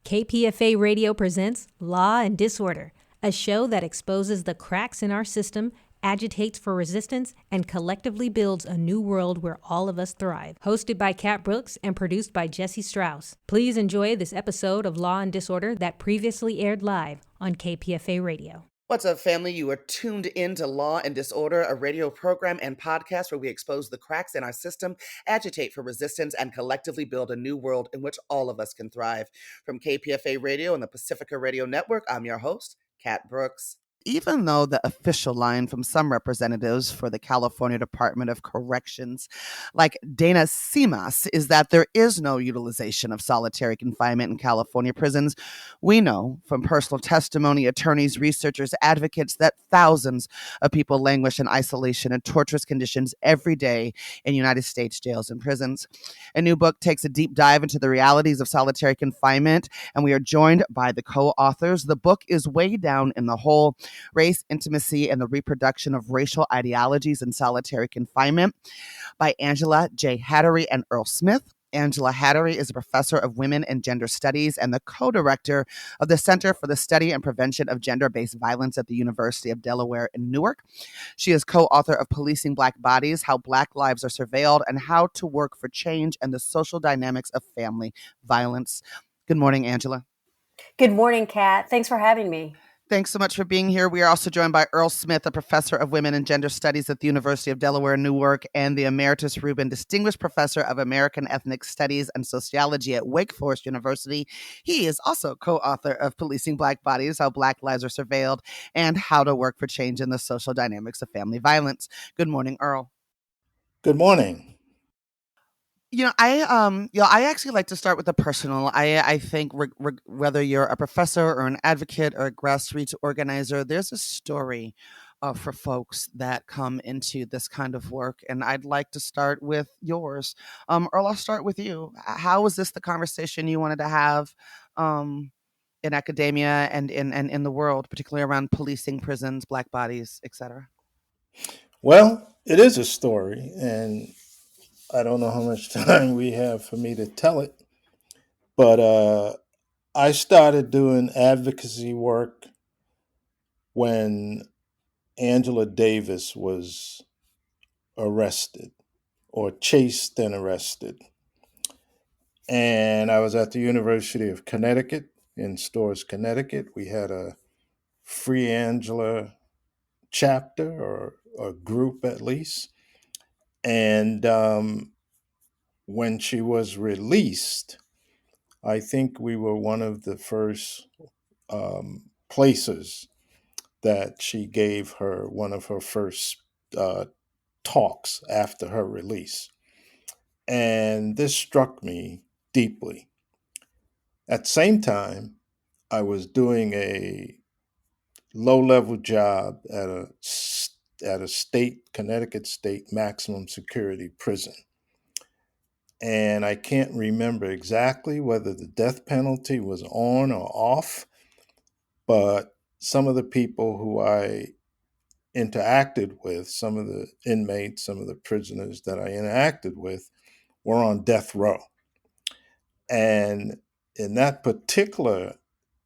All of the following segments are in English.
KPFA Radio presents Law and Disorder, a show that exposes the cracks in our system, agitates for resistance, and collectively builds a new world where all of us thrive. Hosted by Kat Brooks and produced by Jesse Strauss. Please enjoy this episode of Law and Disorder that previously aired live on KPFA Radio. What's up, family? You are tuned in to Law and Disorder, a radio program and podcast where we expose the cracks in our system, agitate for resistance, and collectively build a new world in which all of us can thrive. From KPFA Radio and the Pacifica Radio Network, I'm your host, Kat Brooks. Even though the official line from some representatives for the California Department of Corrections, like Dana Simas, is that there is no utilization of solitary confinement in California prisons, we know from personal testimony, attorneys, researchers, advocates that thousands of people languish in isolation and torturous conditions every day in United States jails and prisons. A new book takes a deep dive into the realities of solitary confinement, and we are joined by the co-authors. The book is Way Down in the Hole: Race, Intimacy, and the Reproduction of Racial Ideologies in Solitary Confinement by Angela J. Hattery and Earl Smith. Angela Hattery is a professor of women and gender studies and the co-director of the Center for the Study and Prevention of Gender-Based Violence at the University of Delaware in Newark. She is co-author of Policing Black Bodies: How Black Lives Are Surveilled and How to Work for Change and the Social Dynamics of Family Violence. Good morning, Angela. Good morning, Kat. Thanks for having me. Thanks so much for being here. We are also joined by Earl Smith, a professor of women and gender studies at the University of Delaware in Newark, and the Emeritus Rubin Distinguished Professor of American Ethnic Studies and Sociology at Wake Forest University. He is also co-author of Policing Black Bodies: How Black Lives Are Surveilled and How to Work for Change in the Social Dynamics of Family Violence. Good morning, Earl. Good morning. I actually like to start with the personal. I think whether you're a professor or an advocate or a grassroots organizer, there's a story for folks that come into this kind of work, and I'd like to start with yours. Earl, I'll start with you. How was this the conversation you wanted to have in academia and in the world, particularly around policing prisons, Black bodies, etc.? Well, it is a story, and I don't know how much time we have for me to tell it, but I started doing advocacy work when Angela Davis was arrested, or chased and arrested. And I was at the University of Connecticut in Storrs, Connecticut. We had a Free Angela chapter, or group at least. And when she was released, I think we were one of the first places that she gave one of her first talks after her release. And this struck me deeply. At the same time, I was doing a low-level job at a Connecticut state maximum security prison. And I can't remember exactly whether the death penalty was on or off, but some of the people who I interacted with, some of the inmates, some of the prisoners that I interacted with, were on death row. And in that particular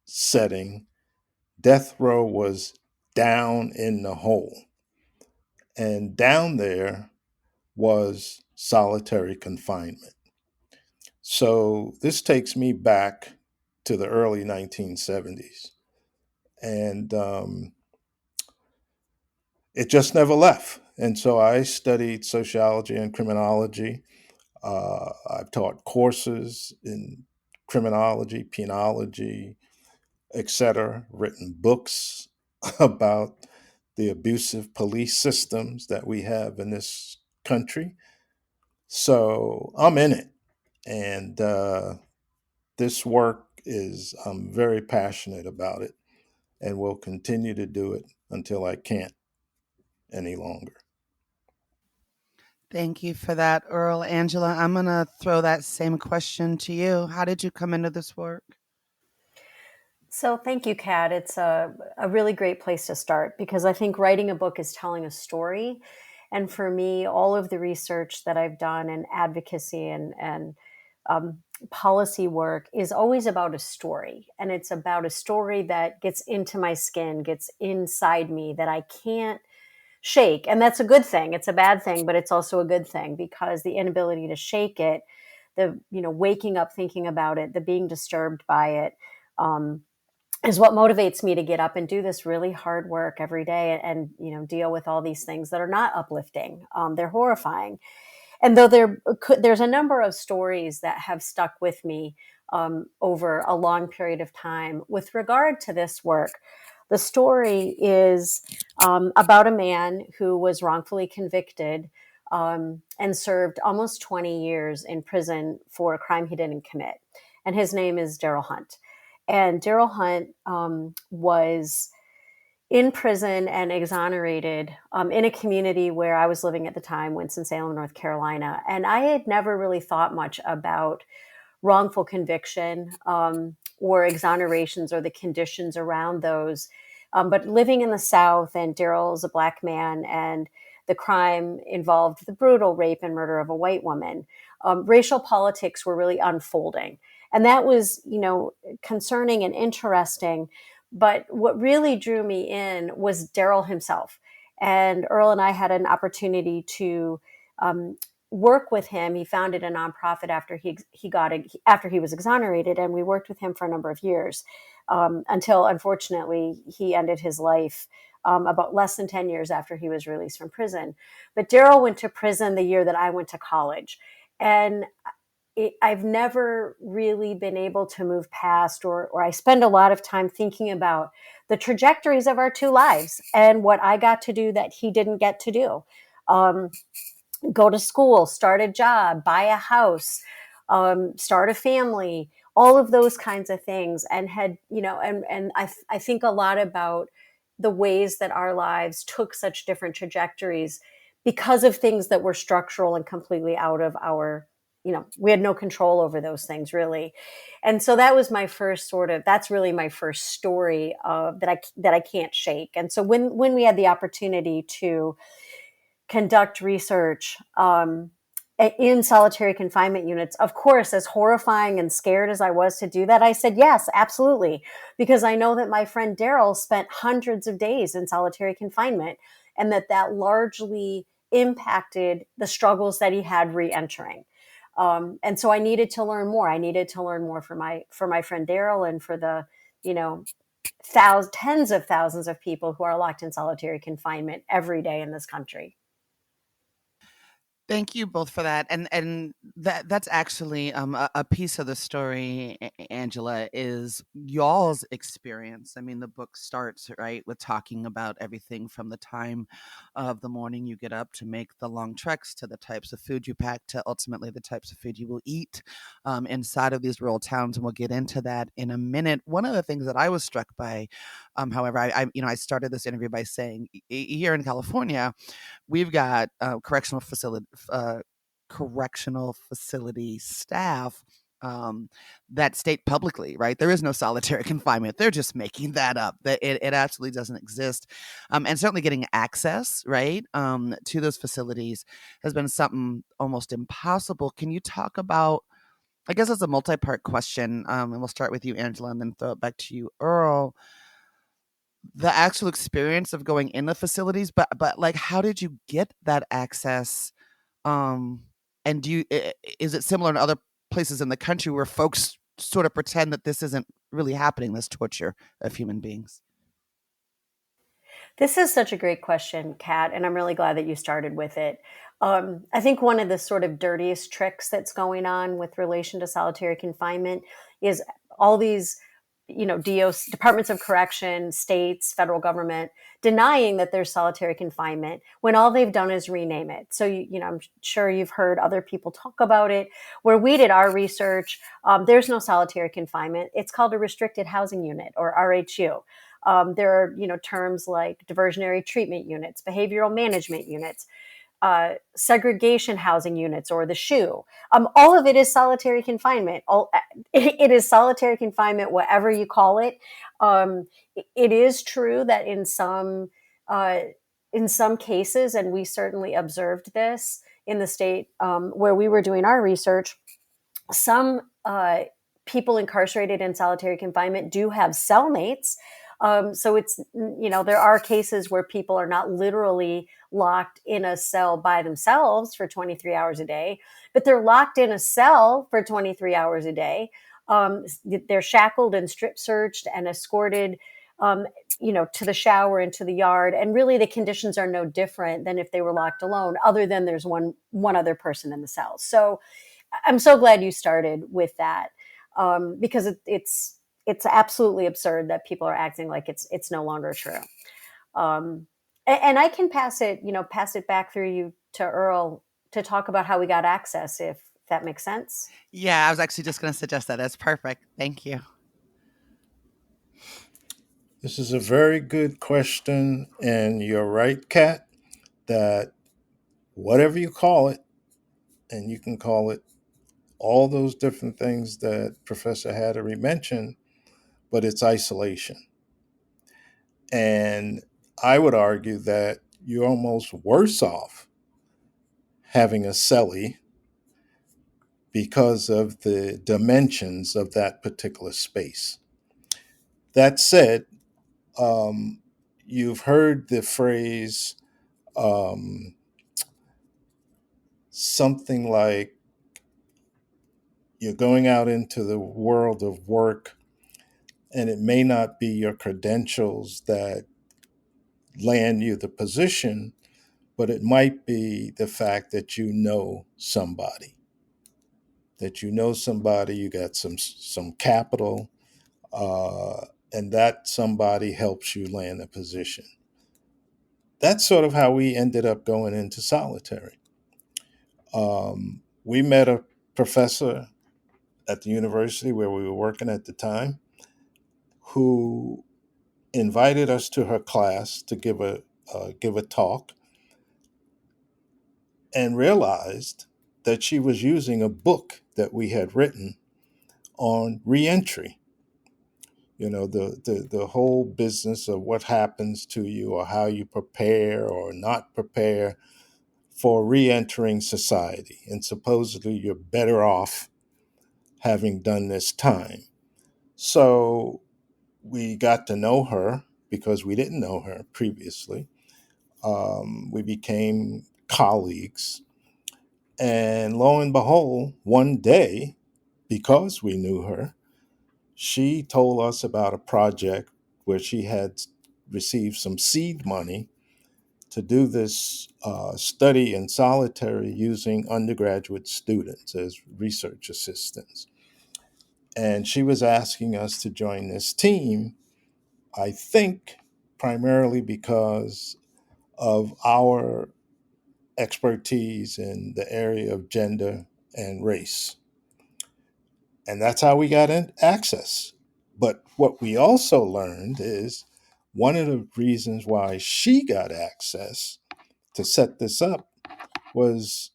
setting, death row was down in the hole. And down there was solitary confinement. So this takes me back to the early 1970s. And it just never left. And so I studied sociology and criminology. I've taught courses in criminology, penology, etc., written books about the abusive police systems that we have in this country. So I'm in it. And this work I'm very passionate about it, and will continue to do it until I can't any longer. Thank you for that, Earl. Angela, I'm going to throw that same question to you. How did you come into this work? So thank you, Kat. It's a really great place to start, because I think writing a book is telling a story. And for me, all of the research that I've done in advocacy and policy work is always about a story. And it's about a story that gets into my skin, gets inside me, that I can't shake. And that's a good thing. It's a bad thing, but it's also a good thing, because the inability to shake it, the, waking up thinking about it, the being disturbed by it, is what motivates me to get up and do this really hard work every day, and deal with all these things that are not uplifting. They're horrifying. And though there's a number of stories that have stuck with me over a long period of time with regard to this work, the story is about a man who was wrongfully convicted and served almost 20 years in prison for a crime he didn't commit. And his name is Daryl Hunt. And Daryl Hunt was in prison and exonerated in a community where I was living at the time, Winston-Salem, North Carolina. And I had never really thought much about wrongful conviction or exonerations or the conditions around those. But living in the South, and Daryl is a Black man, and the crime involved the brutal rape and murder of a white woman. Racial politics were really unfolding. And that was, concerning and interesting. But what really drew me in was Daryl himself. And Earl and I had an opportunity to work with him. He founded a nonprofit after he was exonerated, and we worked with him for a number of years until, unfortunately, he ended his life about less than 10 years after he was released from prison. But Daryl went to prison the year that I went to college, and I've never really been able to move past, or I spend a lot of time thinking about the trajectories of our two lives and what I got to do that he didn't get to do. Go to school, start a job, buy a house, start a family, all of those kinds of things. And I think a lot about the ways that our lives took such different trajectories because of things that were structural and completely out of our, we had no control over those things, really. And so that was that's really my first story that I can't shake. And so when we had the opportunity to conduct research in solitary confinement units, of course, as horrifying and scared as I was to do that, I said, yes, absolutely. Because I know that my friend Daryl spent hundreds of days in solitary confinement, and that largely impacted the struggles that he had re-entering. And so I needed to learn more. I needed to learn more for my friend Daryl, and for the, tens of thousands of people who are locked in solitary confinement every day in this country. Thank you both for that, and that's actually a piece of the story, Angela, is y'all's experience. I mean, the book starts right with talking about everything from the time of the morning you get up to make the long treks, to the types of food you pack, to ultimately the types of food you will eat inside of these rural towns, and we'll get into that in a minute. One of the things that I was struck by, however, I started this interview by saying here in California, we've got correctional facility staff that state publicly, right? There is no solitary confinement. They're just making that up. That it absolutely doesn't exist. And certainly getting access, right, to those facilities has been something almost impossible. Can you talk about, I guess it's a multi-part question, and we'll start with you, Angela, and then throw it back to you, Earl, the actual experience of going in the facilities, but like, how did you get that access? And is it similar in other places in the country where folks sort of pretend that this isn't really happening, this torture of human beings? This is such a great question, Kat, and I'm really glad that you started with it. I think one of the sort of dirtiest tricks that's going on with relation to solitary confinement is all these, DOs, departments of correction, states, federal government, denying that there's solitary confinement when all they've done is rename it. So, I'm sure you've heard other people talk about it. Where we did our research, there's no solitary confinement. It's called a restricted housing unit, or RHU. There are, terms like diversionary treatment units, behavioral management units, segregation housing units, or the SHU. All of it is solitary confinement. It is solitary confinement, whatever you call it. It is true that in some cases, and we certainly observed this in the state where we were doing our research, Some people incarcerated in solitary confinement do have cellmates. So it's, there are cases where people are not literally locked in a cell by themselves for 23 hours a day, but they're locked in a cell for 23 hours a day. They're shackled and strip searched and escorted, to the shower and to the yard. And really the conditions are no different than if they were locked alone, other than there's one other person in the cell. So I'm so glad you started with that, because it's absolutely absurd that people are acting like it's no longer true. And I can pass it back through you to Earl to talk about how we got access, if that makes sense. Yeah, I was actually just going to suggest that. That's perfect. Thank you. This is a very good question, and you're right, Kat, that whatever you call it, and you can call it all those different things that Professor Hattery mentioned, but it's isolation. And I would argue that you're almost worse off having a cellie because of the dimensions of that particular space. That said, um, you've heard the phrase something like you're going out into the world of work, and it may not be your credentials that land you the position, but it might be the fact that you know somebody, you got some capital, and that somebody helps you land a position. That's sort of how we ended up going into solitary. We met a professor at the university where we were working at the time who invited us to her class to give a talk, and realized that she was using a book that we had written on reentry. The whole business of what happens to you, or how you prepare or not prepare for reentering society. And supposedly you're better off having done this time. So we got to know her because we didn't know her previously. We became colleagues. And lo and behold, one day, because we knew her, she told us about a project where she had received some seed money to do this study in solitary using undergraduate students as research assistants. And she was asking us to join this team, I think primarily because of our expertise in the area of gender and race. And that's how we got in access. But what we also learned is one of the reasons why she got access to set this up was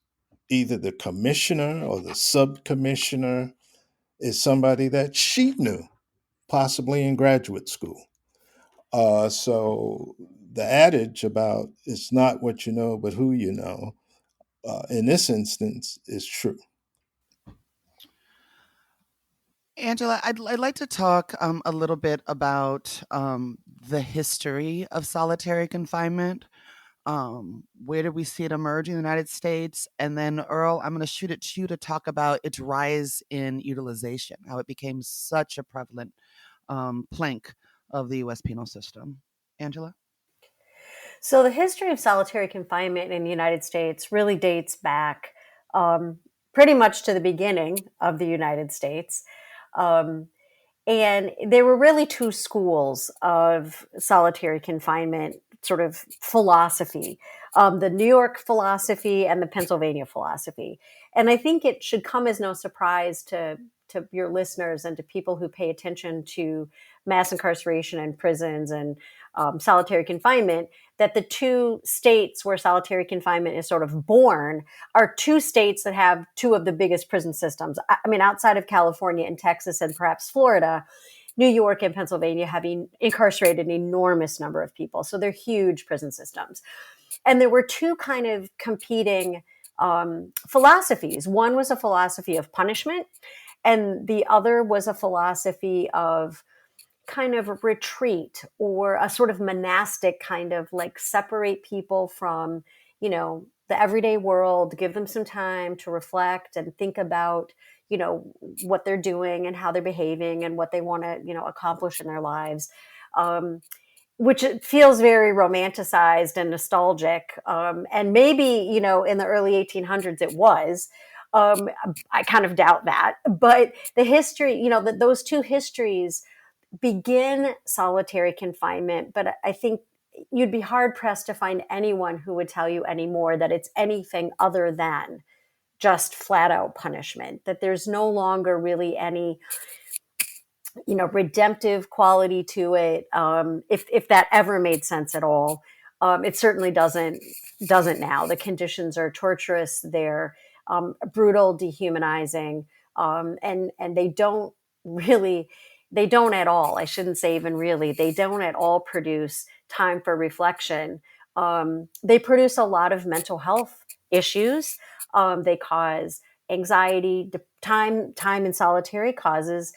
either the commissioner or the sub-commissioner is somebody that she knew, possibly in graduate school. So the adage about it's not what you know, but who you know, in this instance, is true. Angela, I'd like to talk a little bit about the history of solitary confinement. Where did we see it emerge in the United States? And then, Earl, I'm going to shoot it to you to talk about its rise in utilization, how it became such a prevalent plank of the U.S. penal system. Angela? So the history of solitary confinement in the United States really dates back, pretty much to the beginning of the United States. Um, and there were really two schools of solitary confinement sort of philosophy, the New York philosophy and the Pennsylvania philosophy. And I think it should come as no surprise to your listeners and to people who pay attention to mass incarceration and prisons and solitary confinement, that the two states where solitary confinement is sort of born are two states that have two of the biggest prison systems. I mean, outside of California and Texas and perhaps Florida, New York and Pennsylvania have incarcerated an enormous number of people. So they're huge prison systems. And there were two kind of competing philosophies. One was a philosophy of punishment, and the other was a philosophy of kind of retreat, or a sort of monastic kind of like separate people from, the everyday world, give them some time to reflect and think about, what they're doing and how they're behaving and what they want to, accomplish in their lives. Which it feels very romanticized and nostalgic. And maybe, in the early 1800s it was. I kind of doubt that. But the history, those two histories begin solitary confinement. But I think you'd be hard pressed to find anyone who would tell you anymore that it's anything other than just flat out punishment, that there's no longer really any redemptive quality to it, if that ever made sense at all. It certainly doesn't now. The conditions are torturous, they're brutal, dehumanizing, and they don't at all, I shouldn't say even really, they don't at all produce time for reflection. They produce a lot of mental health issues. They cause anxiety. Time in solitary causes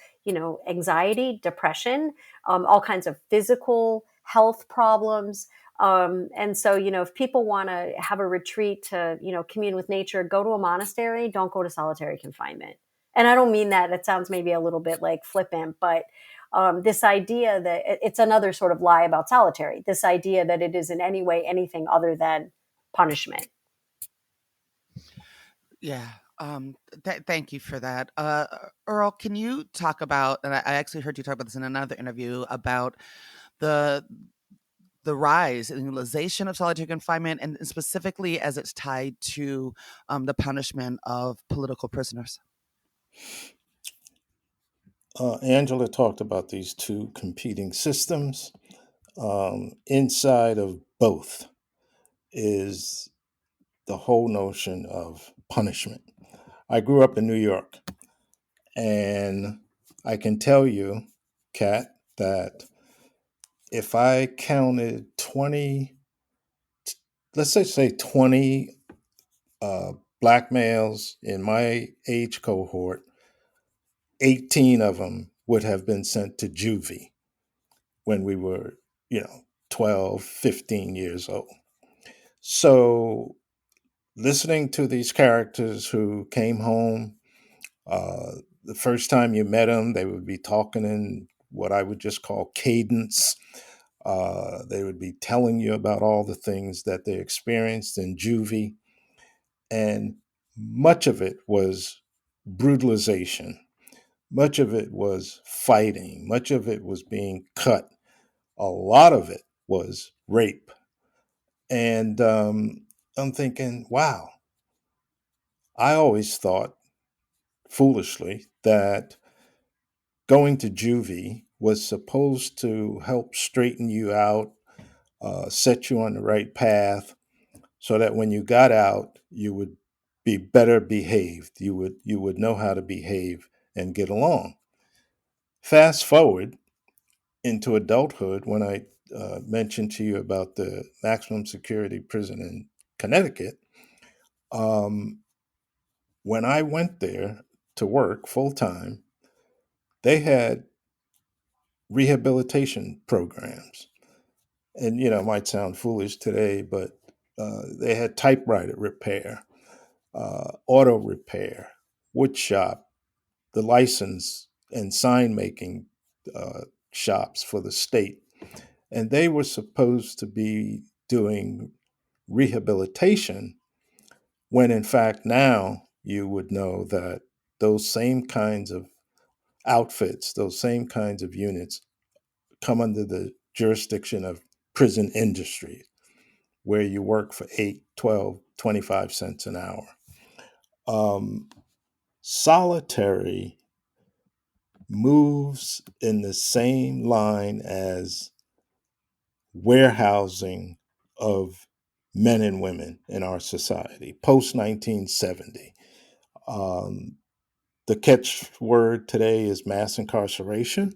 anxiety, depression, all kinds of physical health problems. And so, if people want to have a retreat to, commune with nature, go to a monastery, don't go to solitary confinement. And I don't mean that. It sounds maybe a little bit like flippant, but this idea that it's another sort of lie about solitary, this idea that it is in any way anything other than punishment. Yeah. Thank you for that. Earl, can you talk about, and I actually heard you talk about this in another interview, about the rise and utilization of solitary confinement, and specifically as it's tied to the punishment of political prisoners? Angela talked about these two competing systems. Inside of both is the whole notion of punishment. I grew up in New York, and I can tell you, Kat, that if I counted 20, let's say 20 black males in my age cohort, 18 of them would have been sent to juvie when we were, 12, 15 years old. So listening to these characters who came home, the first time you met them, they would be talking in what I would just call cadence. They would be telling you about all the things that they experienced in juvie. And much of it was brutalization. Much of it was fighting. Much of it was being cut. A lot of it was rape. And I'm thinking, wow, I always thought, foolishly, that going to juvie was supposed to help straighten you out, set you on the right path, so that when you got out, you would be better behaved. You would know how to behave and get along. Fast forward into adulthood, when I mentioned to you about the maximum security prison in Connecticut. Um, when I went there to work full time, they had rehabilitation programs. And, it might sound foolish today, but they had typewriter repair, auto repair, wood shop, the license and sign making uh, shops for the state. And they were supposed to be doing rehabilitation, when in fact now you would know that those same kinds of outfits, those same kinds of units come under the jurisdiction of prison industry, where you work for 8, 12, 25 cents an hour. Um, Solitary moves in the same line as warehousing of men and women in our society post 1970. Um, the catchword today is mass incarceration,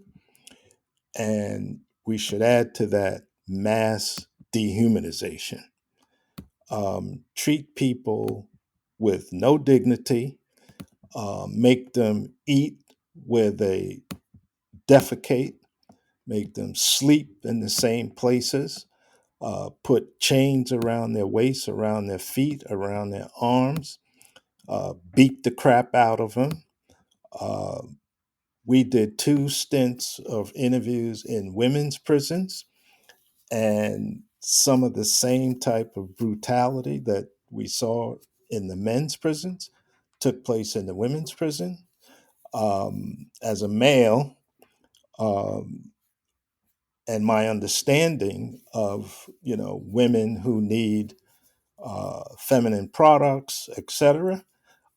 and we should add to that mass dehumanization. Treat people with no dignity, make them eat where they defecate, make them sleep in the same places, put chains around their waist, around their feet, around their arms, beat the crap out of them. Uh, we did 2 stints of interviews in women's prisons, and some of the same type of brutality that we saw in the men's prisons took place in the women's prison. As a male, um, and my understanding of women who need feminine products, etc.,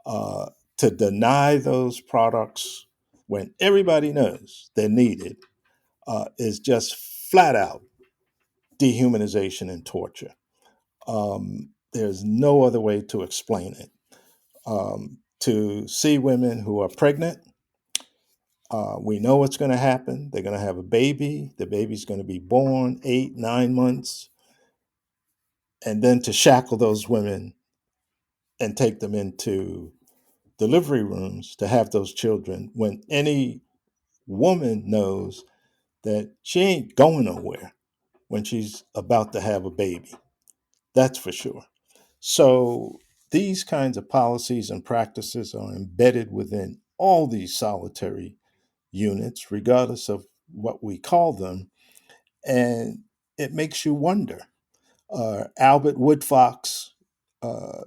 uh, to deny those products when everybody knows they're needed is just flat out dehumanization and torture. There's no other way to explain it. To see women who are pregnant, we know what's going to happen. They're going to have a baby. The baby's going to be born 8, 9 months. And then to shackle those women and take them into delivery rooms to have those children when any woman knows that she ain't going nowhere when she's about to have a baby. That's for sure. So these kinds of policies and practices are embedded within all these solitary units, regardless of what we call them. And it makes you wonder. Albert Woodfox, uh,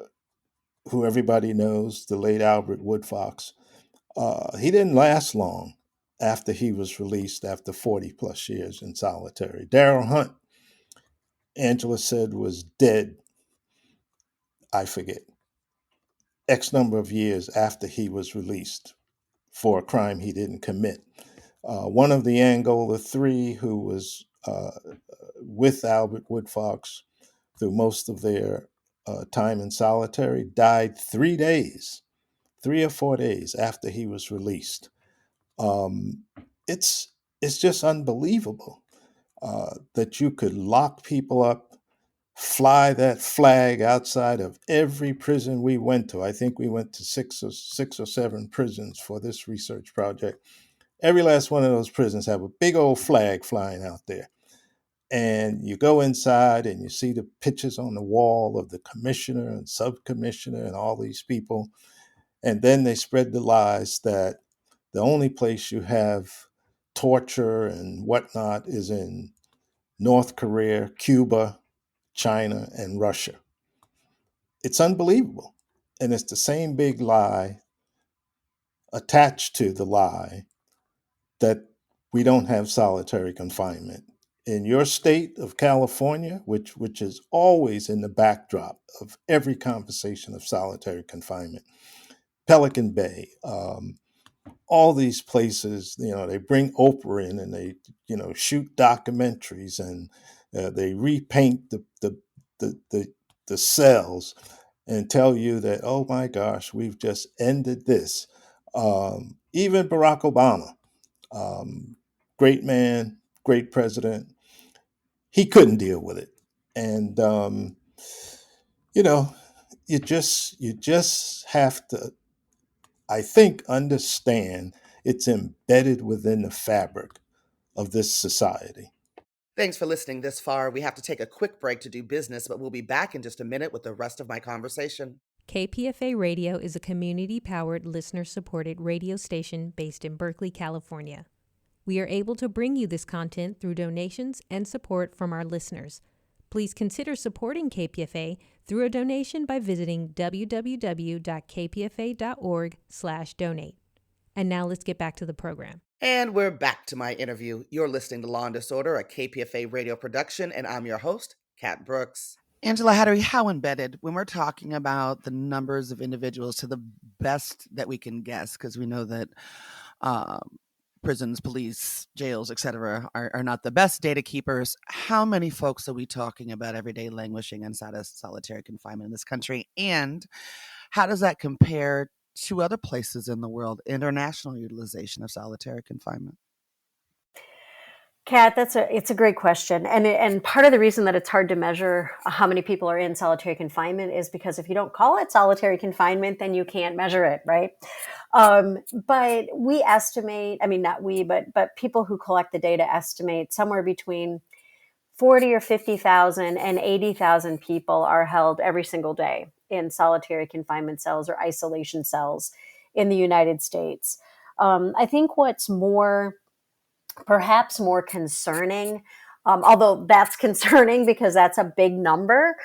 who everybody knows, the late Albert Woodfox, he didn't last long after he was released after 40 plus years in solitary. Darrell Hunt, Angela said, was dead, I forget, X number of years after he was released for a crime he didn't commit. One of the Angola Three, who was with Albert Woodfox through most of their time in solitary, died 3 days, 3 or 4 days after he was released. Um, it's it's just unbelievable that you could lock people up, fly that flag outside of every prison we went to. I think we went to six or seven prisons for this research project. Every last one of those prisons have a big old flag flying out there. And you go inside and you see the pictures on the wall of the commissioner and subcommissioner and all these people. And then they spread the lies that the only place you have torture and whatnot is in North Korea, Cuba, China, and Russia. It's unbelievable. And it's the same big lie attached to the lie that we don't have solitary confinement. In your state of California, which is always in the backdrop of every conversation of solitary confinement, Pelican Bay, all these places, they bring Oprah in and they, shoot documentaries and they repaint the cells and tell you that, oh my gosh, we've just ended this. Even Barack Obama, um, great man, great president, he couldn't deal with it. And, you know, you just have to, I think, understand it's embedded within the fabric of this society. Thanks for listening this far. We have to take a quick break to do business, but we'll be back in just a minute with the rest of my conversation. KPFA Radio is a community-powered, listener-supported radio station based in Berkeley, California. We are able to bring you this content through donations and support from our listeners. Please consider supporting KPFA through a donation by visiting www.kpfa.org/donate. And now let's get back to the program. And we're back to my interview. You're listening to Law and Disorder, a KPFA radio production, and I'm your host, Kat Brooks. Angela Hattery, how embedded, when we're talking about the numbers of individuals to the best that we can guess, because we know that prisons, police, jails, etc., are not the best data keepers. How many folks are we talking about every day languishing inside of solitary confinement in this country? And how does that compare to other places in the world, international utilization of solitary confinement? Kat, it's a great question, and part of the reason that it's hard to measure how many people are in solitary confinement is because if you don't call it solitary confinement, then you can't measure it, right? But we estimate, I mean, not we, but people who collect the data estimate somewhere between 40 or 50,000 and 80,000 people are held every single day in solitary confinement cells or isolation cells in the United States. I think what's perhaps more concerning, although that's concerning because that's a big number,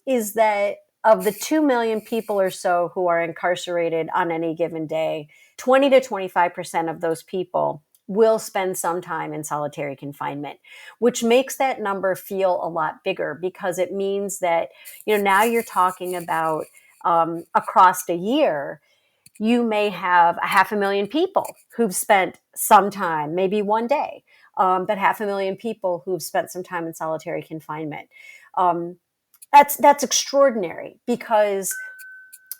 is that of the 2 million people or so who are incarcerated on any given day, 20 to 25% of those people will spend some time in solitary confinement, which makes that number feel a lot bigger because it means that, now you're talking about across a year, you may have 500,000 people who've spent some time, maybe one day, but 500,000 people who've spent some time in solitary confinement. That's extraordinary because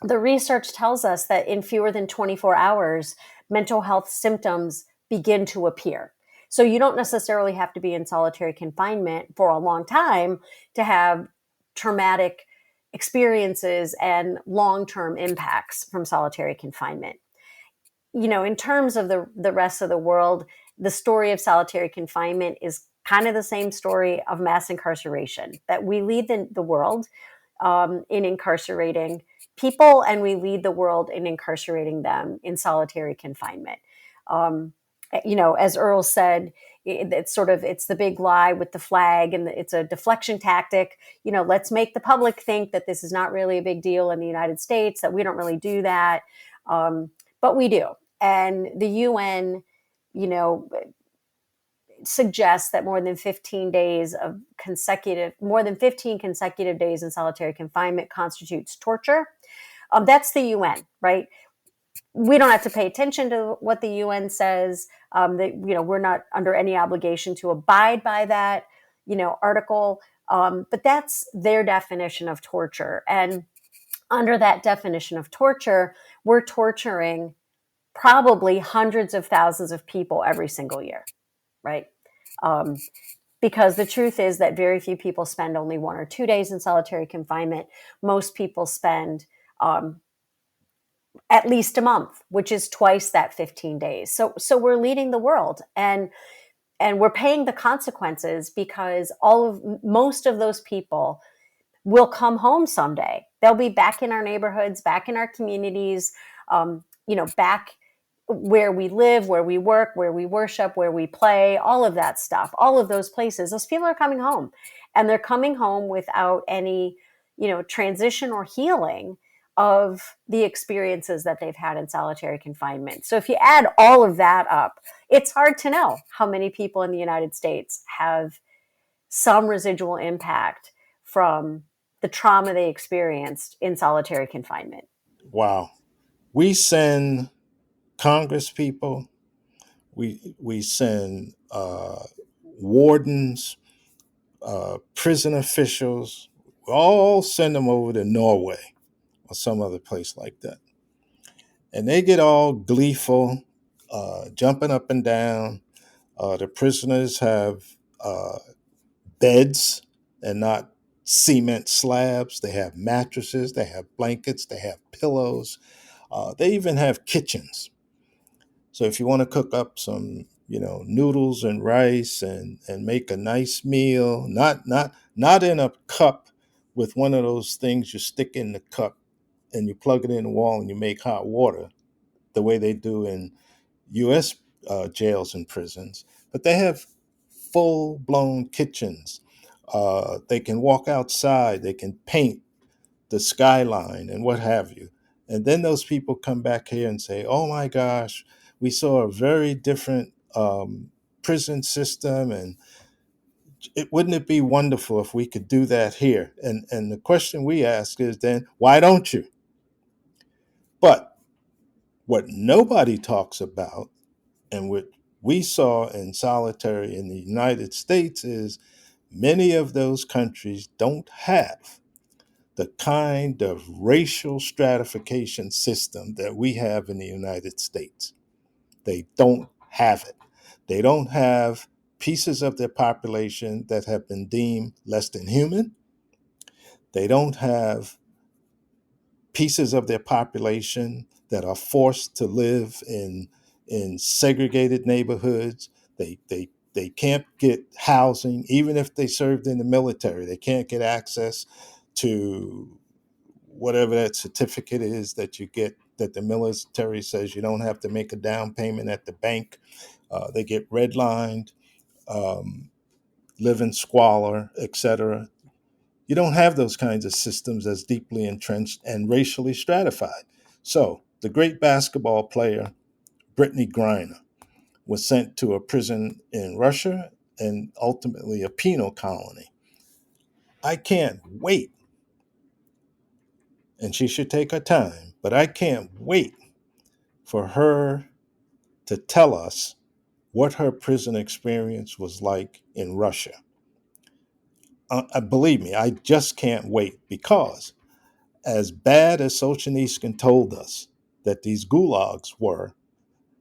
the research tells us that in fewer than 24 hours, mental health symptoms begin to appear. So you don't necessarily have to be in solitary confinement for a long time to have traumatic experiences and long-term impacts from solitary confinement. In terms of the rest of the world, the story of solitary confinement is kind of the same story of mass incarceration, that we lead the world in incarcerating people, and we lead the world in incarcerating them in solitary confinement. As Earl said, it's the big lie with the flag, and it's a deflection tactic. Let's make the public think that this is not really a big deal in the United States, that we don't really do that, but we do. And the UN, suggests that more than 15 consecutive days in solitary confinement constitutes torture. That's the UN, right? We don't have to pay attention to what the UN says. We're not under any obligation to abide by that, article. But that's their definition of torture. And under that definition of torture, we're torturing probably hundreds of thousands of people every single year, right? Because the truth is that very few people spend only 1 or 2 days in solitary confinement. Most people spend at least a month, which is twice that 15 days. So we're leading the world, and we're paying the consequences because most of those people will come home someday. They'll be back in our neighborhoods, back in our communities, back where we live, where we work, where we worship, where we play, all of that stuff, all of those places. Those people are coming home, and they're coming home without any, transition or healing of the experiences that they've had in solitary confinement. So if you add all of that up, it's hard to know how many people in the United States have some residual impact from the trauma they experienced in solitary confinement. Wow. We send Congress people, we send wardens, prison officials, we all send them over to Norway or some other place like that. And they get all gleeful, jumping up and down. The prisoners have beds and not cement slabs. They have mattresses, they have blankets, they have pillows. They even have kitchens. So if you want to cook up some, noodles and rice and make a nice meal, not in a cup with one of those things you stick in the cup and you plug it in the wall and you make hot water, the way they do in U.S. Jails and prisons, but they have full-blown kitchens. They can walk outside, they can paint the skyline and what have you. And then those people come back here and say, oh my gosh, we saw a very different prison system, and wouldn't it be wonderful if we could do that here? And the question we ask is then, why don't you? But what nobody talks about, and what we saw in solitary in the United States, is many of those countries don't have the kind of racial stratification system that we have in the United States. They don't have it. They don't have pieces of their population that have been deemed less than human. They don't have pieces of their population that are forced to live in segregated neighborhoods. They can't get housing, even if they served in the military. They can't get access to whatever that certificate is that you get, that the military says you don't have to make a down payment at the bank. They get redlined, live in squalor, etc. You don't have those kinds of systems as deeply entrenched and racially stratified. So the great basketball player, Brittany Griner, was sent to a prison in Russia and ultimately a penal colony. I can't wait, and she should take her time, but I can't wait for her to tell us what her prison experience was like in Russia. Believe me, I just can't wait, because as bad as Solzhenitsyn told us that these gulags were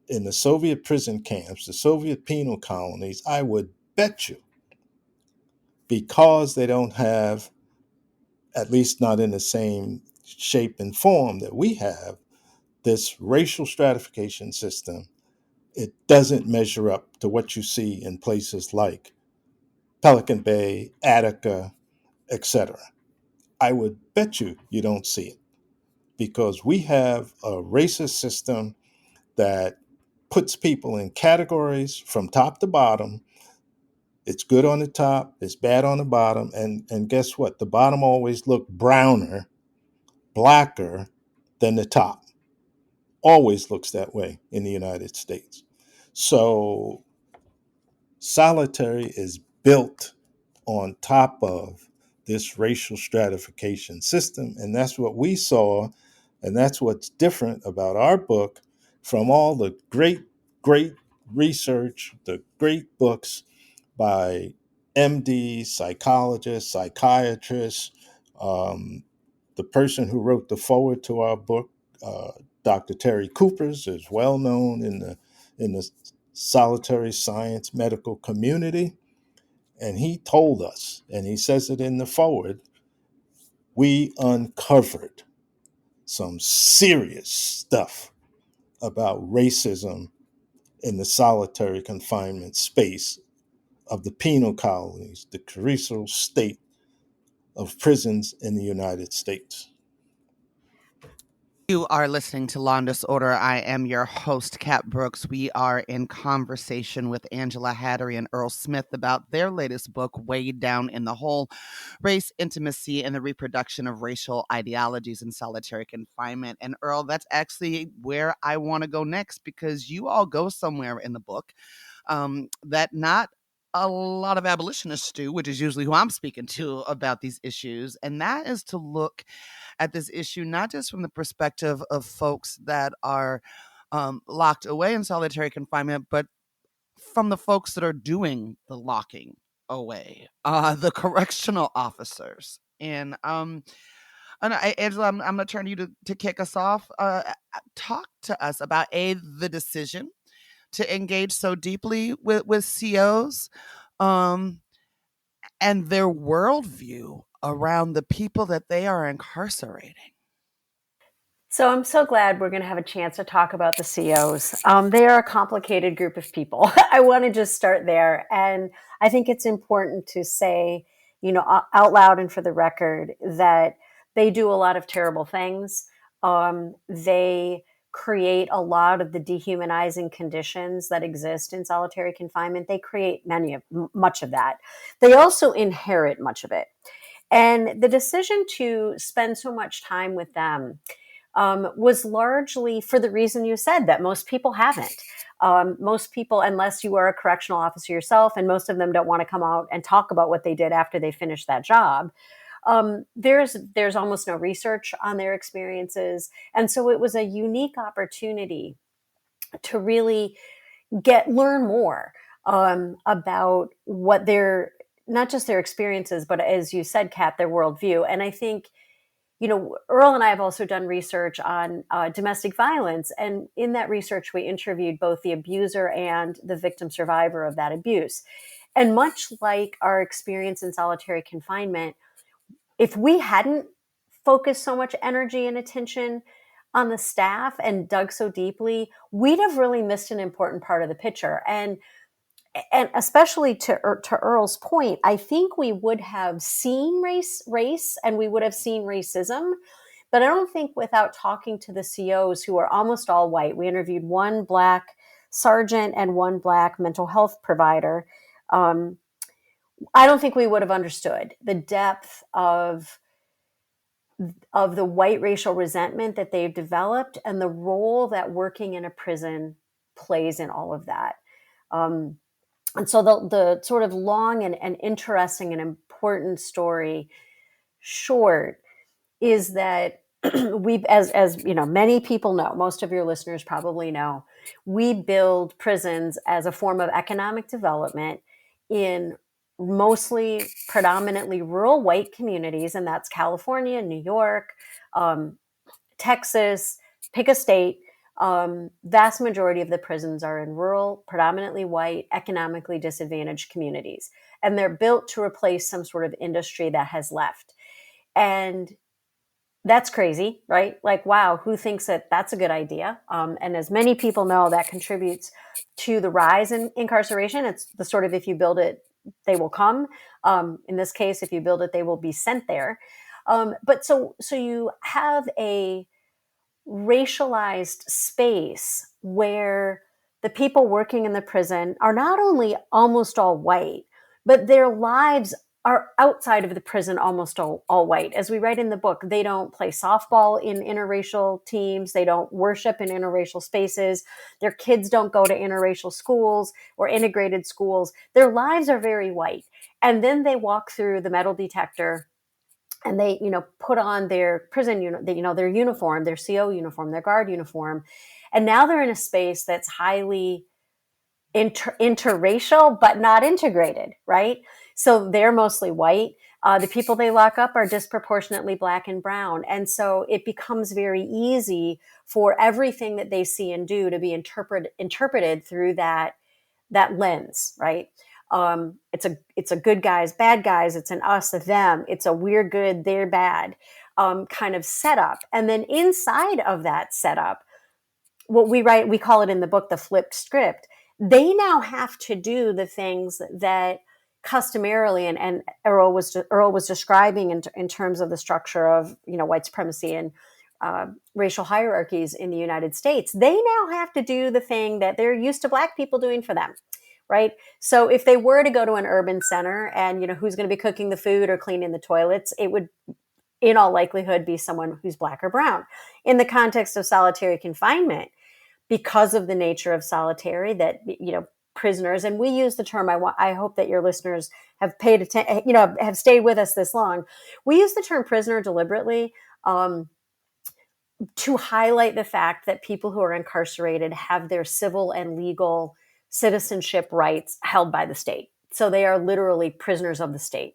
in the Soviet prison camps, the Soviet penal colonies, I would bet you, because they don't have, at least not in the same shape and form that we have, this racial stratification system, it doesn't measure up to what you see in places like Pelican Bay, Attica, etc. I would bet you don't see it, because we have a racist system that puts people in categories from top to bottom. It's good on the top, it's bad on the bottom, and guess what? The bottom always look browner, blacker than the top. Always looks that way in the United States. So Solitary is built on top of this racial stratification system, and that's what we saw, and that's what's different about our book from all the great research, the great books by MDs, psychologists, psychiatrists. The person who wrote the foreword to our book, Dr. Terry Coopers, is well known in the solitary science medical community. And he told us, and he says it in the foreword, we uncovered some serious stuff about racism in the solitary confinement space of the penal colonies, the carceral state of prisons in the United States. You are listening to Law and Disorder. I am your host, Kat Brooks. We are in conversation with Angela Hattery and Earl Smith about their latest book, Way Down in the Hole: Race, Intimacy, and the Reproduction of Racial Ideologies in Solitary Confinement. And Earl, that's actually where I want to go next, because you all go somewhere in the book that not a lot of abolitionists do, which is usually who I'm speaking to about these issues. And that is to look at this issue not just from the perspective of folks that are locked away in solitary confinement, but from the folks that are doing the locking away, the correctional officers. And Angela, I'm going to turn to you to kick us off. Talk to us about the decision to engage so deeply with COs, and their worldview around the people that they are incarcerating. So I'm so glad we're going to have a chance to talk about the COs. They are a complicated group of people. I want to just start there. And I think it's important to say, out loud and for the record, that they do a lot of terrible things. They create a lot of the dehumanizing conditions that exist in solitary confinement. They create much of that. They also inherit much of it. And the decision to spend so much time with them was largely for the reason you said, that most people haven't. Most people, unless you are a correctional officer yourself, and most of them don't want to come out and talk about what they did after they finished that job, there's almost no research on their experiences. And so it was a unique opportunity to really learn more about what not just their experiences, but as you said, Kat, their worldview. And I think Earl and I have also done research on domestic violence. And in that research, we interviewed both the abuser and the victim survivor of that abuse. And much like our experience in solitary confinement, if we hadn't focused so much energy and attention on the staff and dug so deeply, we'd have really missed an important part of the picture. And especially to Earl's point, I think we would have seen race, and we would have seen racism. But I don't think without talking to the COs, who are almost all white, we interviewed one Black sergeant and one Black mental health provider. I don't think we would have understood the depth of the white racial resentment that they've developed and the role that working in a prison plays in all of that. And so the sort of long and interesting and important story short is that we, as many people know, most of your listeners probably know, we build prisons as a form of economic development in mostly predominantly rural white communities, and that's California, New York, Texas, pick a state. Vast majority of the prisons are in rural, predominantly white, economically disadvantaged communities. And they're built to replace some sort of industry that has left. And that's crazy, right? Like, wow, who thinks that that's a good idea? And as many people know, that contributes to the rise in incarceration. It's the sort of, if you build it, they will come. In this case, if you build it, they will be sent there. But so you have a racialized space where the people working in the prison are not only almost all white, but their lives are outside of the prison almost all white. As we write in the book, they don't play softball in interracial teams. They don't worship in interracial spaces. Their kids don't go to interracial schools or integrated schools. Their lives are very white. And then they walk through the metal detector and they, put on their prison their uniform, their CO uniform, their guard uniform. And now they're in a space that's highly interracial, but not integrated, right? So they're mostly white. The people they lock up are disproportionately Black and brown. And so it becomes very easy for everything that they see and do to be interpreted through that lens, right? It's a good guys, bad guys. It's an us, a them. It's a we're good, they're bad kind of setup. And then inside of that setup, what we call it in the book, the flipped script. They now have to do the things that customarily, and Earl was describing in terms of the structure of white supremacy and racial hierarchies in the United States. They now have to do the thing that they're used to Black people doing for them. Right. So if they were to go to an urban center and, who's going to be cooking the food or cleaning the toilets, it would, in all likelihood, be someone who's Black or brown. In the context of solitary confinement, because of the nature of solitary, that, prisoners, and we use the term, I hope that your listeners have paid attention, have stayed with us this long. We use the term prisoner deliberately to highlight the fact that people who are incarcerated have their civil and legal citizenship rights held by the state. So they are literally prisoners of the state.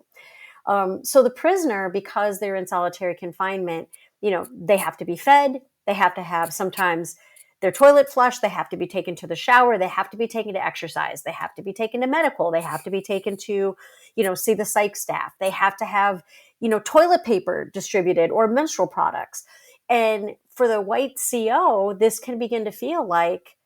So the prisoner, because they're in solitary confinement, they have to be fed. They have to have sometimes their toilet flushed. They have to be taken to the shower. They have to be taken to exercise. They have to be taken to medical. They have to be taken to, see the psych staff. They have to have, toilet paper distributed or menstrual products. And for the white CO, this can begin to feel like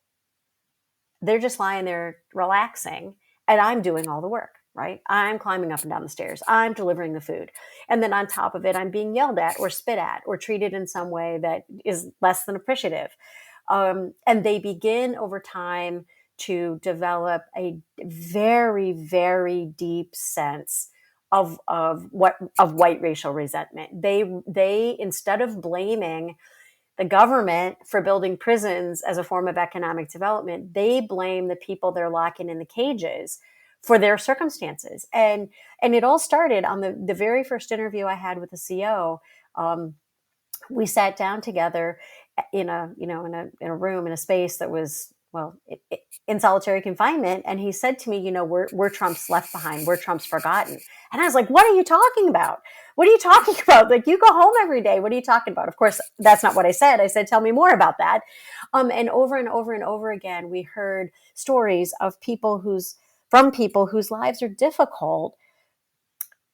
they're just lying there relaxing and I'm doing all the work, right? I'm climbing up and down the stairs. I'm delivering the food. And then on top of it, I'm being yelled at or spit at or treated in some way that is less than appreciative. And they begin over time to develop a very, very deep sense of white racial resentment. They instead of blaming the government for building prisons as a form of economic development, they blame the people they're locking in the cages for their circumstances. And it all started on the very first interview I had with the CO. We sat down together in a room, in a space that was in solitary confinement. And he said to me, we're Trump's left behind. We're Trump's forgotten. And I was like, what are you talking about? What are you talking about? Like, you go home every day. What are you talking about? Of course, that's not what I said. I said, tell me more about that. And over and over and over again, we heard stories of from people whose lives are difficult.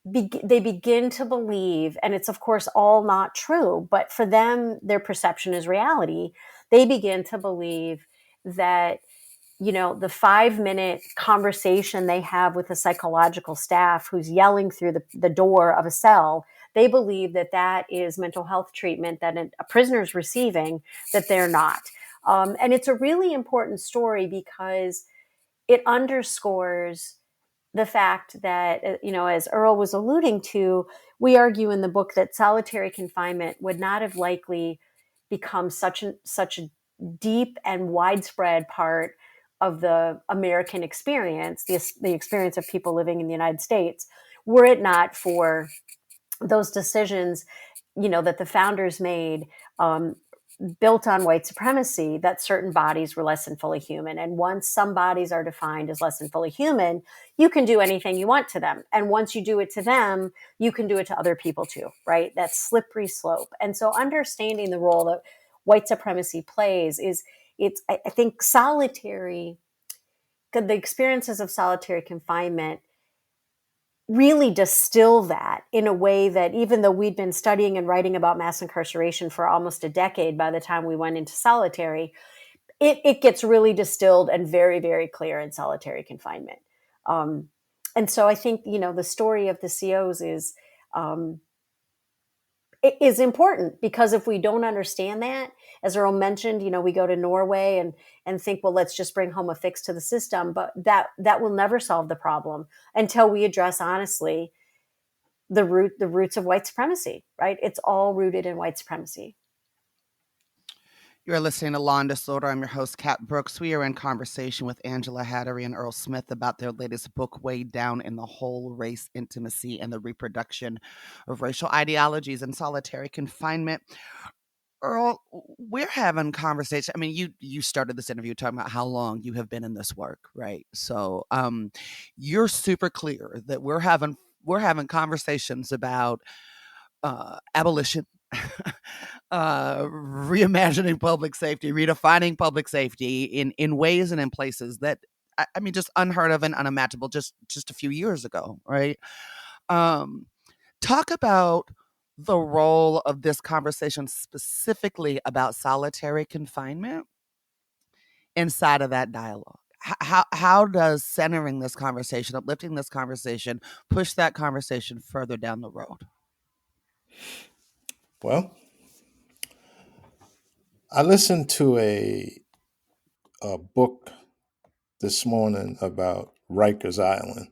They begin to believe, and it's of course all not true, but for them, their perception is reality. They begin to believe that, the 5-minute conversation they have with a psychological staff who's yelling through the door of a cell, they believe that is mental health treatment that a prisoner's receiving, that they're not. And it's a really important story because it underscores the fact that, as Earl was alluding to, we argue in the book that solitary confinement would not have likely become such a deep and widespread part of the American experience, the experience of people living in the United States, were it not for those decisions, that the founders made, built on white supremacy, that certain bodies were less than fully human. And once some bodies are defined as less than fully human, you can do anything you want to them. And once you do it to them, you can do it to other people too, right? That slippery slope. And so understanding the role that white supremacy plays I think the experiences of solitary confinement really distill that in a way that, even though we'd been studying and writing about mass incarceration for almost a decade by the time we went into solitary, it gets really distilled and very, very clear in solitary confinement. And so I think, the story of the COs is important, because if we don't understand that, as Earl mentioned, we go to Norway and think, well, let's just bring home a fix to the system, but that will never solve the problem until we address honestly the roots of white supremacy, right? It's all rooted in white supremacy. You're listening to Law and Disorder. I'm your host, Kat Brooks. We are in conversation with Angela Hattery and Earl Smith about their latest book, Way Down in the Hole: Race, Intimacy, and the Reproduction of Racial Ideologies in Solitary Confinement. Earl, we're having conversation. I mean, you started this interview talking about how long you have been in this work, right? So you're super clear that we're having conversations about abolition, reimagining public safety, redefining public safety in ways and in places that, I mean, just unheard of and unimaginable just a few years ago, right? Talk about the role of this conversation specifically about solitary confinement inside of that dialogue. How does centering this conversation, uplifting this conversation, push that conversation further down the road? Well, I listened to a book this morning about Rikers Island.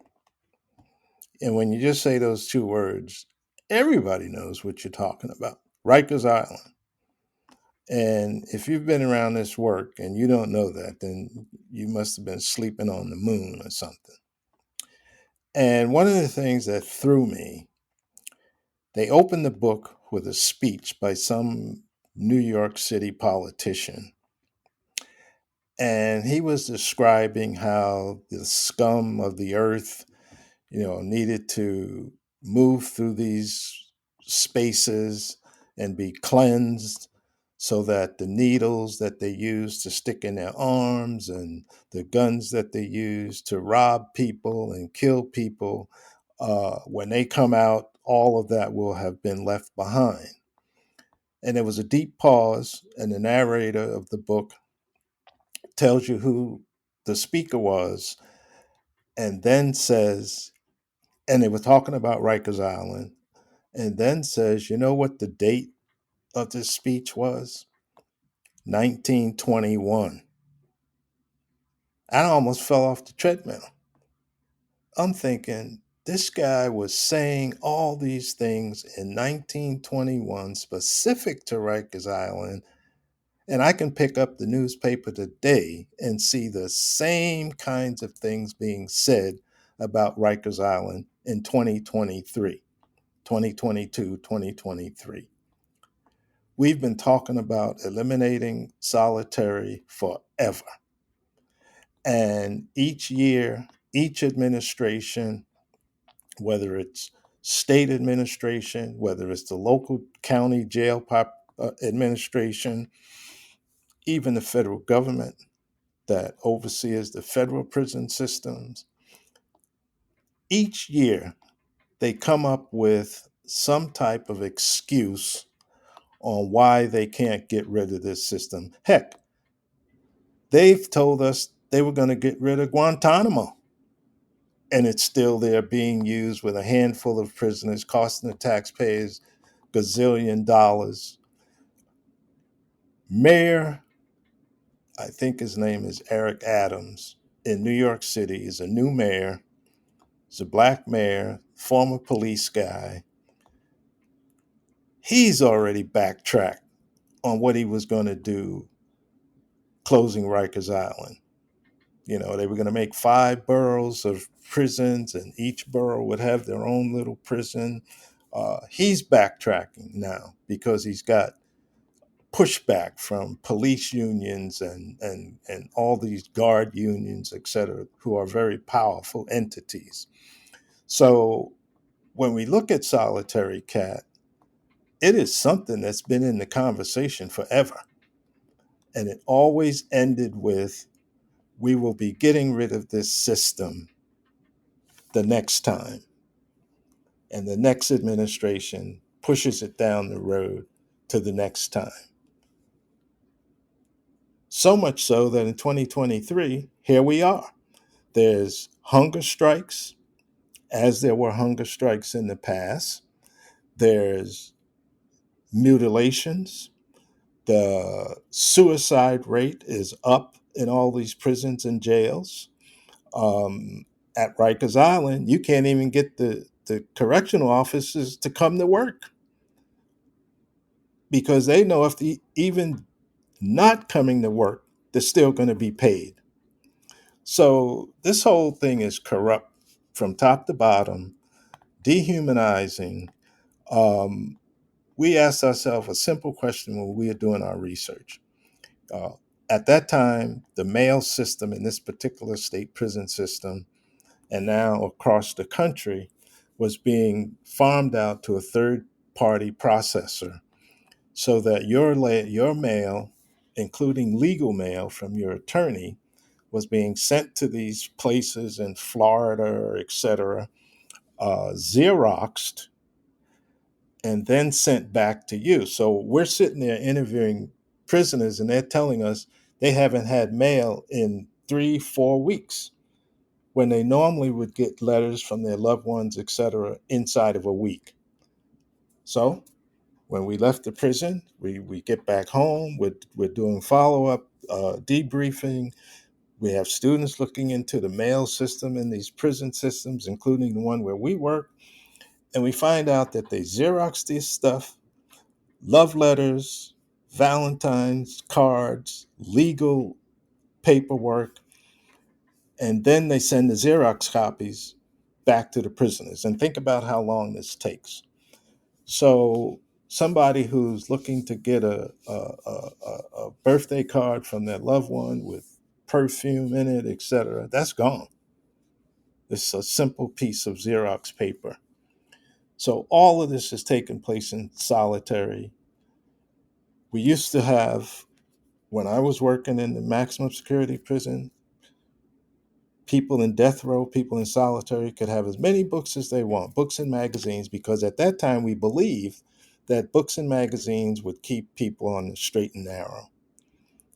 And when you just say those two words, everybody knows what you're talking about. Rikers Island. And if you've been around this work and you don't know that, then you must have been sleeping on the moon or something. And one of the things that threw me, they opened the book with a speech by some New York City politician. And he was describing how the scum of the earth, needed to move through these spaces and be cleansed, so that the needles that they use to stick in their arms and the guns that they use to rob people and kill people, when they come out, all of that will have been left behind. And there was a deep pause, and the narrator of the book tells you who the speaker was, and then says, and they were talking about Rikers Island, and then says, you know what the date of this speech was? 1921. I almost fell off the treadmill. I'm thinking, this guy was saying all these things in 1921 specific to Rikers Island, and I can pick up the newspaper today and see the same kinds of things being said about Rikers Island in 2023, 2022, 2023. We've been talking about eliminating solitary forever. And each year, each administration, whether it's state administration, whether it's the local county jail administration, even the federal government that oversees the federal prison systems, each year they come up with some type of excuse on why they can't get rid of this system. Heck, they've told us they were going to get rid of Guantanamo, and it's still there being used with a handful of prisoners, costing the taxpayers gazillion dollars. Mayor, I think his name is Eric Adams, in New York City, is a new mayor. He's a black mayor, former police guy. He's already backtracked on what he was going to do closing Rikers Island. You know, they were going to make 5 boroughs of prisons, and each borough would have their own little prison. He's backtracking now because he's got pushback from police unions and all these guard unions, et cetera, who are very powerful entities. So when we look at Solitary Cat, it is something that's been in the conversation forever. And it always ended with, we will be getting rid of this system the next time. And the next administration pushes it down the road to the next time. So much so that in 2023, here we are. There's hunger strikes, as there were hunger strikes in the past. There's mutilations. The suicide rate is up in all these prisons and jails. At Rikers Island, you can't even get the correctional officers to come to work because they know if even not coming to work, they're still going to be paid. So this whole thing is corrupt from top to bottom, dehumanizing. We asked ourselves a simple question when we were doing our research. Uh, at that time, the mail system in this particular state prison system, and now across the country, was being farmed out to a third-party processor so that your mail, including legal mail from your attorney, was being sent to these places in Florida, et cetera, Xeroxed, and then sent back to you. So we're sitting there interviewing prisoners, and they're telling us they haven't had mail in 3-4 weeks when they normally would get letters from their loved ones, et cetera, inside of a week. So when we left the prison, we get back home, we're doing follow-up debriefing. We have students looking into the mail system in these prison systems, including the one where we work, and we find out that they Xerox this stuff, love letters, Valentine's cards, legal paperwork, and then they send the Xerox copies back to the prisoners. And think about how long this takes. So somebody who's looking to get a birthday card from their loved one with perfume in it, etc., that's gone. It's a simple piece of Xerox paper. So all of this has taken place in solitary. We used to have, when I was working in the maximum security prison, people in death row, people in solitary could have as many books as they want, books and magazines, because at that time we believed that books and magazines would keep people on the straight and narrow,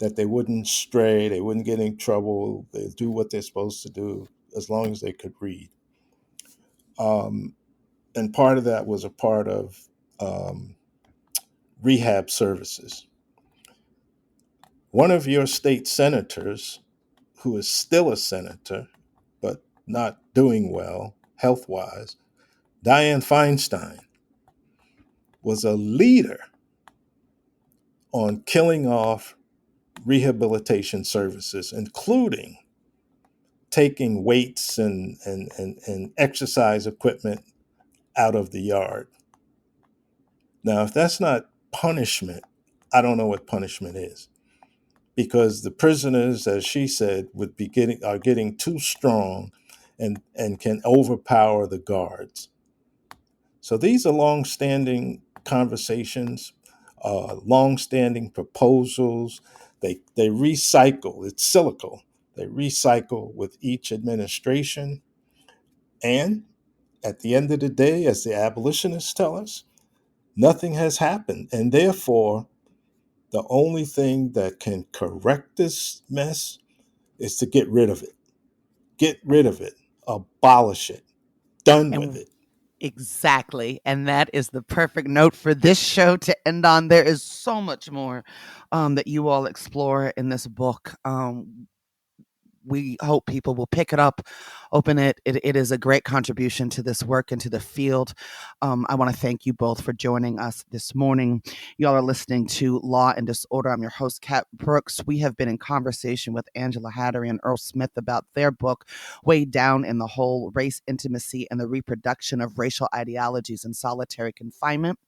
that they wouldn't stray, they wouldn't get in trouble, they'd do what they're supposed to do as long as they could read. And part of that was a part of rehab services. One of your state senators, who is still a senator, but not doing well health-wise, Dianne Feinstein, was a leader on killing off rehabilitation services, including taking weights and exercise equipment out of the yard. Now, if that's not punishment, I don't know what punishment is. because the prisoners, as she said, are getting too strong and can overpower the guards. So these are long-standing conversations, long-standing proposals. They recycle. It's cyclical. They recycle with each administration. And at the end of the day, as the abolitionists tell us, nothing has happened. And therefore, the only thing that can correct this mess is to get rid of it. Get rid of it. Abolish it. Done with And it. exactly. And that is the perfect note for this show to end on. There is so much more that you all explore in this book. We hope people will pick it up, open it. It is a great contribution to this work and to the field. I want to thank you both for joining us this morning. Y'all are listening to Law and Disorder. I'm your host, Kat Brooks. We have been in conversation with Angela Hattery and Earl Smith about their book, Way Down in the Hole: Race, Intimacy, and the Reproduction of Racial Ideologies in Solitary Confinement.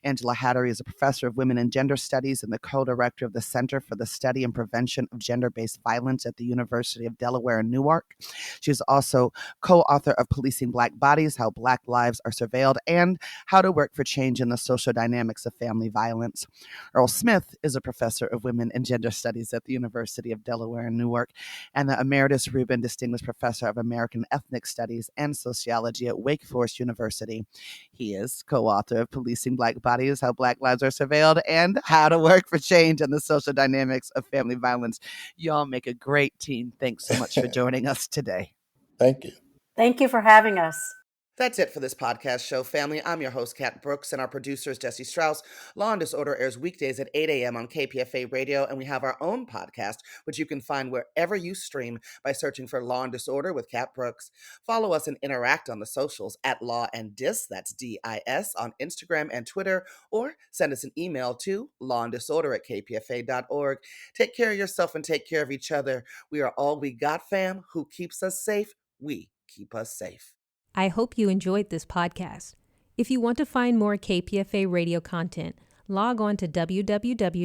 Angela Hattery is a professor of women and gender studies and the co-director of the Center for the Study and Prevention of Gender-Based Violence at the University of Delaware in Newark. She is also co-author of Policing Black Bodies: How Black Lives Are Surveilled and How to Work for Change in the Social Dynamics of Family Violence. Earl Smith is a professor of women and gender studies at the University of Delaware in Newark and the Emeritus Rubin Distinguished Professor of American Ethnic Studies and Sociology at Wake Forest University. He is co-author of Policing Black Bodies: How Black Lives Are Surveilled and How to Work for Change in the Social Dynamics of Family Violence. Y'all make a great team. Thanks so much for joining us today. Thank you. Thank you for having us. That's it for this podcast show, family. I'm your host, Kat Brooks, and our producer is Jesse Strauss. Law and Disorder airs weekdays at 8 a.m. on KPFA Radio, and we have our own podcast, which you can find wherever you stream by searching for Law and Disorder with Kat Brooks. Follow us and interact on the socials at Law and Dis, that's D-I-S, on Instagram and Twitter, or send us an email to lawanddisorder@kpfa.org. Take care of yourself and take care of each other. We are all we got, fam. Who keeps us safe? We keep us safe. I hope you enjoyed this podcast. If you want to find more KPFA radio content, log on to www.kpfa.org.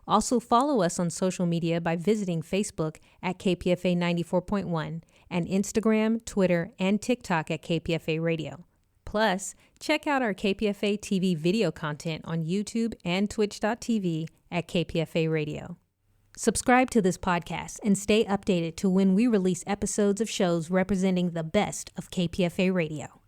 Also follow us on social media by visiting Facebook at KPFA 94.1 and Instagram, Twitter, and TikTok at KPFA Radio. Plus, check out our KPFA TV video content on YouTube and twitch.tv at KPFA Radio. Subscribe to this podcast and stay updated to when we release episodes of shows representing the best of KPFA Radio.